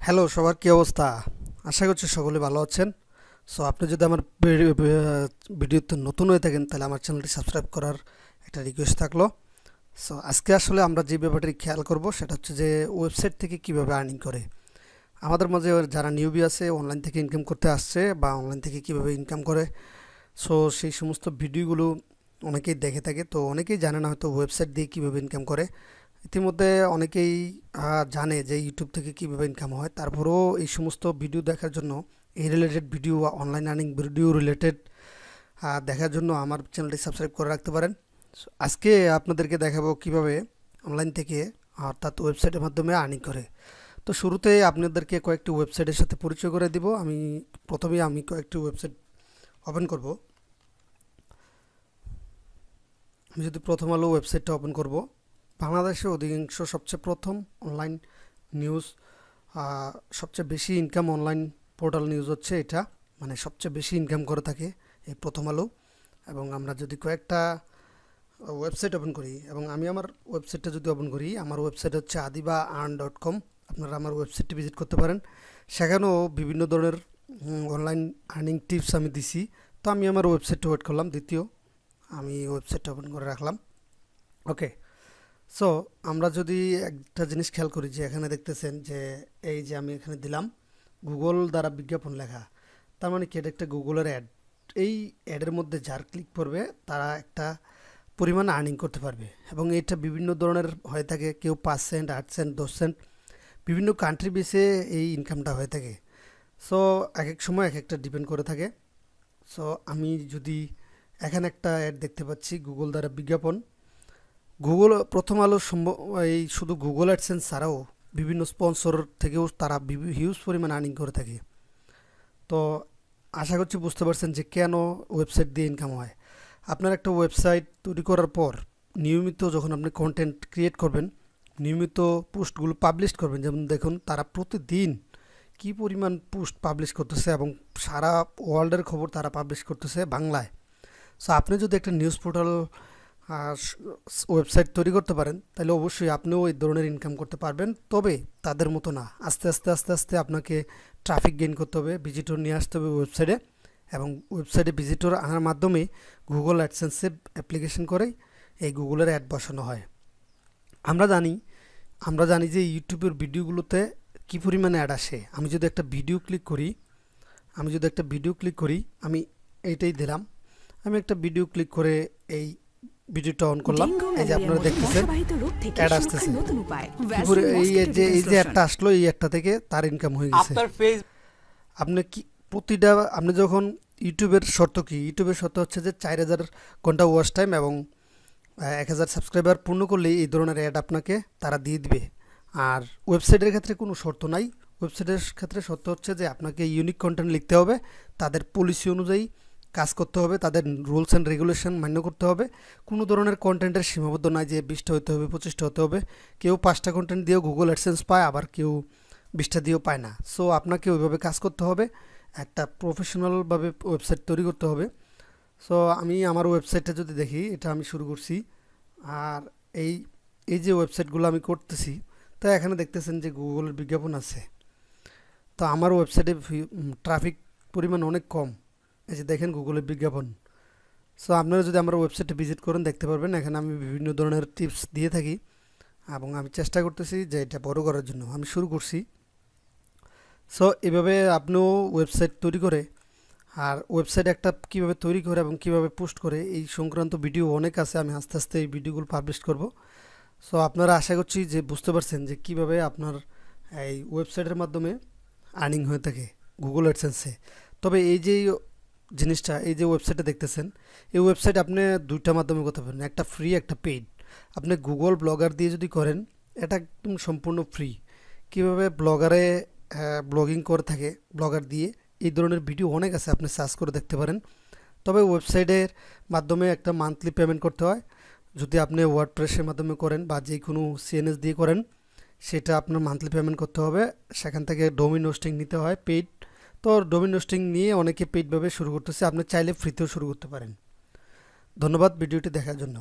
Hello, সবার কি অবস্থা? আশা করছি সকলে ভালো আছেন। সো আপনি যদি আমার ভিডিওতে নতুন হয়ে থাকেন তাহলে আমার চ্যানেলটি সাবস্ক্রাইব করার একটা রিকোয়েস্ট থাকলো। সো আজকে আসলে আমরা যে ব্যাপারটি খেয়াল করব সেটা হচ্ছে যে ওয়েবসাইট থেকে কিভাবে আর্নিং করে। আমাদের মাঝে যারা নিউবি আছে, অনলাইন থেকে ইনকাম করতে আসছে বা অনলাইন থেকে কিভাবে ইনকাম করে, সো সেই সমস্ত ভিডিওগুলো অনেকেই দেখে থাকে। তো অনেকেই জানে না হয়তো ওয়েবসাইট দিয়ে কিভাবে ইনকাম করে। ইতিমধ্যে অনেকেই জানে যে ইউটিউব থেকে কীভাবে ইনকাম হয়, তারপরেও এই সমস্ত ভিডিও দেখার জন্য, এই related video, online earning video related দেখার জন্য আমার চ্যানেলটি সাবস্ক্রাইব করে রাখতে পারেন। আজকে আপনাদেরকে দেখাবো কিভাবে অনলাইন থেকে অর্থাৎ ওয়েবসাইটের মাধ্যমে আর্নিং করে। তো শুরুতে আপনাদেরকে কয়েকটি ওয়েবসাইটের সাথে পরিচয় করে দিব। প্রথমেই আমি কয়েকটি ওয়েবসাইট ওপেন করব। আমি যদি প্রথম আলো ওয়েবসাইটটা ওপেন করব, বাংলাদেশে অধিকাংশ সবচেয়ে প্রথম অনলাইন নিউজ, সবচেয়ে বেশি ইনকাম অনলাইন পোর্টাল নিউজ হচ্ছে এটা, মানে সবচেয়ে বেশি ইনকাম করে থাকে এই প্রথম আলো। এবং আমরা যদি কয়েকটা ওয়েবসাইট ওপেন করি, এবং আমি আমার ওয়েবসাইটটা যদি ওপেন করি, আমার ওয়েবসাইট হচ্ছে adiba.earn.com। আপনারা আমার ওয়েবসাইটটি ভিজিট করতে পারেন। সেখানেও বিভিন্ন ধরনের অনলাইন আর্নিং টিপস আমি দিছি। তো আমি আমার ওয়েবসাইটটা ওয়েট করলাম, দ্বিতীয় আমি ওয়েবসাইটটা ওপেন করে রাখলাম। ওকে, সো আমরা যদি একটা জিনিস খেয়াল করি যে এখানে দেখতেছেন যে এই যে আমি এখানে দিলাম গুগল দ্বারা বিজ্ঞাপন লেখা, তার মানে কি, এটা একটা গুগলের অ্যাড। এই অ্যাডের মধ্যে যার ক্লিক করবে তারা একটা পরিমাণ আর্নিং করতে পারবে, এবং এটা বিভিন্ন ধরনের হয়ে থাকে। কেউ 5 সেন্ট, 8 সেন্ট, 10 সেন্ট, বিভিন্ন কান্ট্রি বেসে এই ইনকামটা হয়ে থাকে। সো এক এক সময় এক একটা ডিপেন্ড করে থাকে। সো আমি যদি এখানে একটা অ্যাড দেখতে পাচ্ছি গুগল দ্বারা বিজ্ঞাপন, গুগল প্রথম আলো এই শুধু গুগল অ্যাডসেন্স ছাড়াও বিভিন্ন স্পন্সর থেকেও তারা হিউজ পরিমাণ আর্নিং করে থাকে। তো আশা করছি বুঝতে পারছেন যে কেন ওয়েবসাইট দিয়ে ইনকাম হয়। আপনার একটা ওয়েবসাইট তৈরি করার পর নিয়মিত যখন আপনি কন্টেন্ট ক্রিয়েট করবেন, নিয়মিত পোস্টগুলো পাবলিশ করবেন, যেমন দেখুন তারা প্রতিদিন কি পরিমাণ পোস্ট পাবলিশ করতেছে, এবং সারা ওয়ার্ল্ডের খবর তারা পাবলিশ করতেছে বাংলায়। সো আপনি যদি একটা নিউজ পোর্টাল ওয়েবসাইট তৈরি করতে পারেন, তাহলে অবশ্যই আপনিও এই ধরনের ইনকাম করতে পারবেন। তবে তাদের মতো না, আস্তে আস্তে আস্তে আস্তে আপনাকে ট্রাফিক গেইন করতে হবে, ভিজিটর নিয়ে আসতে হবে ওয়েবসাইটে, এবং ওয়েবসাইটে ভিজিটর আনার মাধ্যমে গুগল অ্যাডসেন্সে অ্যাপ্লিকেশন করে এই গুগলের অ্যাড বসানো হয়। আমরা জানি যে ইউটিউবের ভিডিওগুলোতে কী পরিমাণে অ্যাড আসে। আমি যদি একটা ভিডিও ক্লিক করি, আমি এইটাই দিলাম, আমি একটা ভিডিও ক্লিক করে এই ভিডিওটা অন করলাম, এই যে আপনারা দেখতেছেন অ্যাড আসতেছে। এই যে একটা আসলো, এই একটা থেকে তার ইনকাম হয়ে গেছে। আপনি কি আপনি যখন ইউটিউবের শর্ত হচ্ছে যে 4000 ঘন্টা ওয়াচ টাইম এবং 1000 সাবস্ক্রাইবার পূর্ণ করলে এই ধরনের অ্যাড আপনাকে তারা দিয়ে দিবে। আর ওয়েবসাইটের ক্ষেত্রে কোনো শর্ত নাই। ওয়েবসাইটের ক্ষেত্রে শর্ত হচ্ছে যে আপনাকে ইউনিক কন্টেন্ট লিখতে হবে, তাদের পলিসি অনুযায়ী কাজ করতে হবে, তাদের রুলস অ্যান্ড রেগুলেশন মান্য করতে হবে। কোনো ধরনের কন্টেন্টের সীমাবদ্ধ নাই যে 20টা হতে হবে, 25টা হতে হবে। কেউ 5টা কন্টেন্ট দিয়েও গুগল অ্যাডসেন্স পায়, আবার কেউ 20টা দিয়েও পায় না। সো আপনাকে ওইভাবে কাজ করতে হবে, একটা প্রফেশনালভাবে ওয়েবসাইট তৈরি করতে হবে। সো আমি আমার ওয়েবসাইটটা যদি দেখি, এটা আমি শুরু করছি। আর এই এই যে ওয়েবসাইটগুলো আমি করতেছি, তো এখানে দেখতেছেন যে গুগলের বিজ্ঞাপন আছে। তো আমার ওয়েবসাইটে ট্রাফিক পরিমাণ অনেক কম, এই যে দেখেন গুগলের বিজ্ঞাপন। সো আপনারা যদি আমার ওয়েবসাইটে ভিজিট করেন দেখতে পারবেন, এখানে আমি বিভিন্ন ধরনের টিপস দিয়ে থাকি, এবং আমি চেষ্টা করতেছি যে এটা বড় করার জন্য আমি শুরু করছি। সো এভাবে আপনিও ওয়েবসাইট তৈরি করে, আর ওয়েবসাইট একটা কীভাবে তৈরি করে এবং কীভাবে পোস্ট করে এই সংক্রান্ত ভিডিও অনেক আছে, আমি আস্তে আস্তে এই ভিডিওগুলো পাবলিশ করব। সো আপনারা আশা করছি যে বুঝতে পারছেন যে কীভাবে আপনার এই ওয়েবসাইটের মাধ্যমে আর্নিং হয়ে থাকে গুগল অ্যাডসেন্সে। তবে এই যে জিনিসটা, এই যে ওয়েবসাইটে দেখতেছেন, এই ওয়েবসাইট আপনি দুইটা মাধ্যমে করতে পারেন, একটা ফ্রি, একটা পেইড। আপনি গুগল ব্লগার দিয়ে যদি করেন, এটা একদম সম্পূর্ণ ফ্রি। কীভাবে ব্লগারে ব্লগিং করে থাকে, ব্লগার দিয়ে এই ধরনের ভিডিও অনেক আছে, আপনি সার্চ করে দেখতে পারেন। তবে ওয়েবসাইটের মাধ্যমে একটা মান্থলি পেমেন্ট করতে হয়। যদি আপনি ওয়ার্ডপ্রেসের মাধ্যমে করেন বা যে কোনো সিএনএস দিয়ে করেন, সেটা আপনার মান্থলি পেমেন্ট করতে হবে। সেখান থেকে ডোমেইন হোস্টিং নিতে হয় পেইড। তো ডোমেইন হোস্টিং নিয়ে অনেকে পেইডভাবে শুরু করতেছে, আপনি চাইলে ফ্রিতেও শুরু করতে পারেন। ধন্যবাদ ভিডিওটি দেখার জন্য।